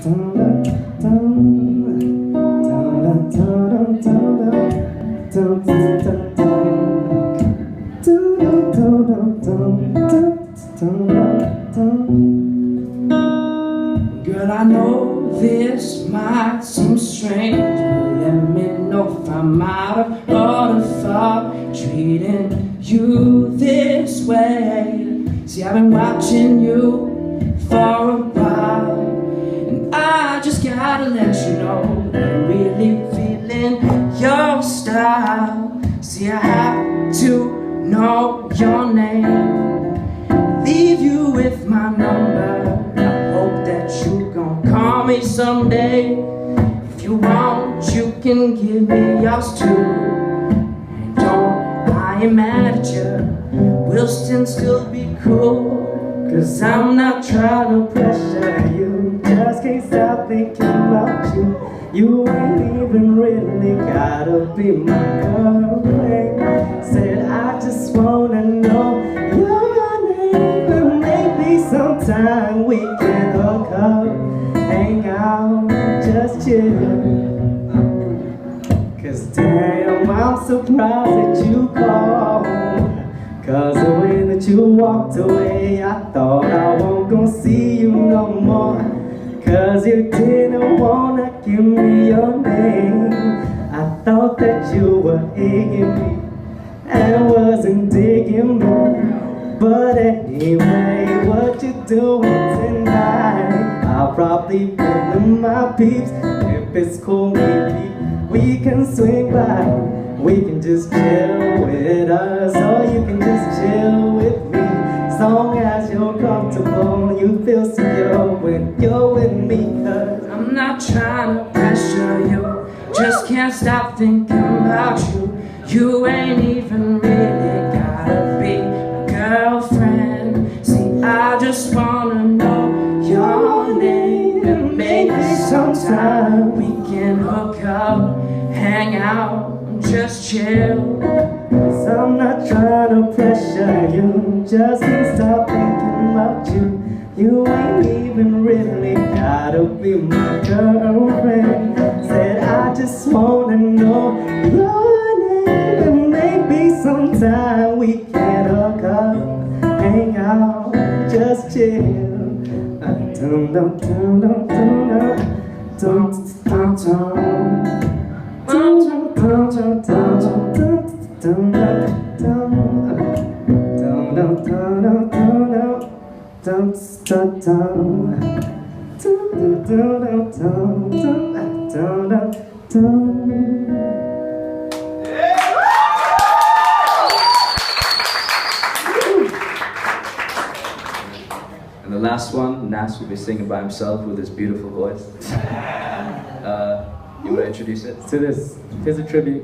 Girl, I know this might seem strange, but let me know if I'm out of order for treating you this way. See, I've been watching you for a while, and I just gotta let you know that I'm really feeling your style. See, I have to know your name, leave you with my number. I hope that you gon' call me someday. If you want, you can give me yours too. And don't, I ain't mad at you, we'll still be cool. Cause I'm not trying to pressure you, just can't stop thinking about you. You ain't even really gotta be my girlfriend. Said I just wanna know your name, and maybe sometime we can hook up, hang out, just chill. Cause damn, I'm surprised that you called. Cause the way that you walked away, I thought I wasn't gonna see you no more. Cause you didn't wanna give me your name. I thought that you were egging me and wasn't digging me. But anyway, what you doing tonight? I'll probably put in my peeps. If it's cool, maybe we can swing by. We can just chill with us, or you can just chill with me. As long as you're comfortable and you feel secure when you're with me. Cause I'm not trying to pressure you, just can't stop thinking about you. You ain't even really gotta be a girlfriend. See, I just wanna know your name, and maybe sometime we can hook up, hang out, just chill. Cause I'm not trying to pressure you, just can't stop thinking about you. You ain't even really gotta be my girlfriend. Said I just wanna know your name, and maybe sometime we can hook up, hang out, just chill. Dum dum dum dum dum dum dum dum. And the last one, Nas will be singing by himself with his beautiful voice. You want to introduce it? To this, here's a tribute.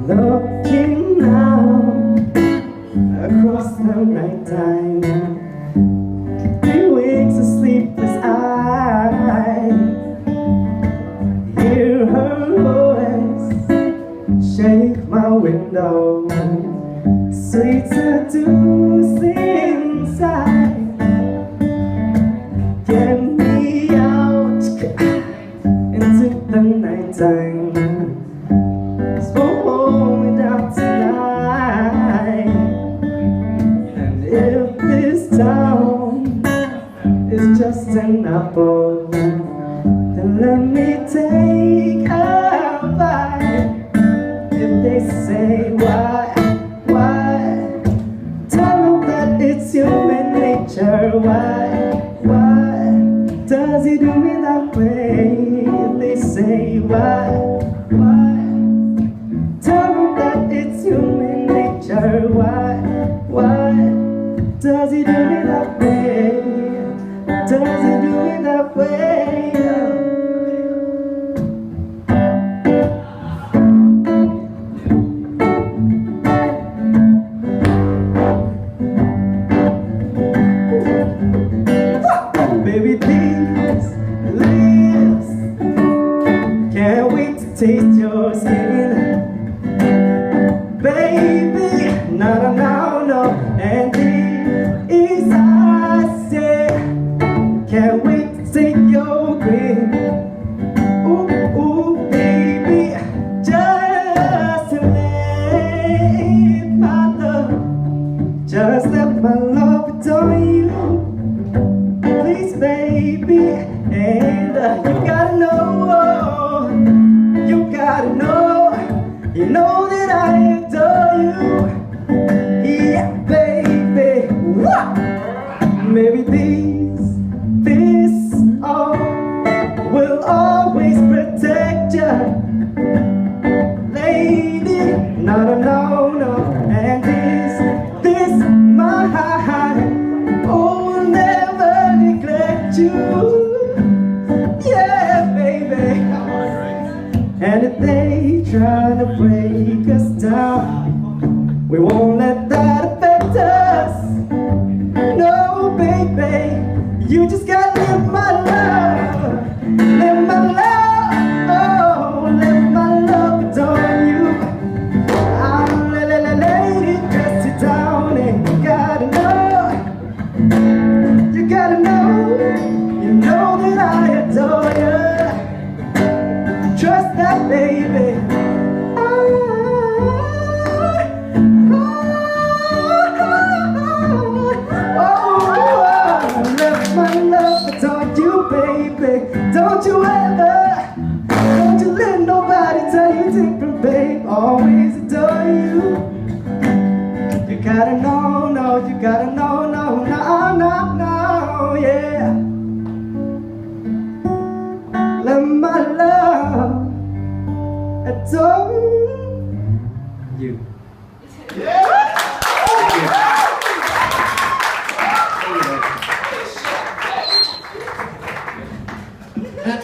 Looking out across the nighttime, 3 weeks of sleepless eyes. Hear her voice shake my window, sweet seducing sight. Get me out into the nighttime. It's just an apple, then let me take a bite. If they say why, tell them that it's human nature. Why does he do me that way? If they say why, to taste your skin. Baby, no. And these I say, can't wait to take your grin. Ooh, baby, just let my love, just let my love adorn you. Please, baby, and you gotta know, you know that I adore you. Yeah, baby. Maybe this all will always protect you, lady. No. And this my will never neglect you. Yeah, baby. And if they try to break us down, we won't let that affect us. No, baby, you just gotta live my love, live my love, oh, live my love adorn you. I'm lady, dress you down, and you gotta know, you know that I adore you. Trust that, baby. Let my love adorn you, baby. Don't you let nobody tell you different, babe. Always adore you. You gotta know, no, you gotta know, no, yeah. Let my love adore you.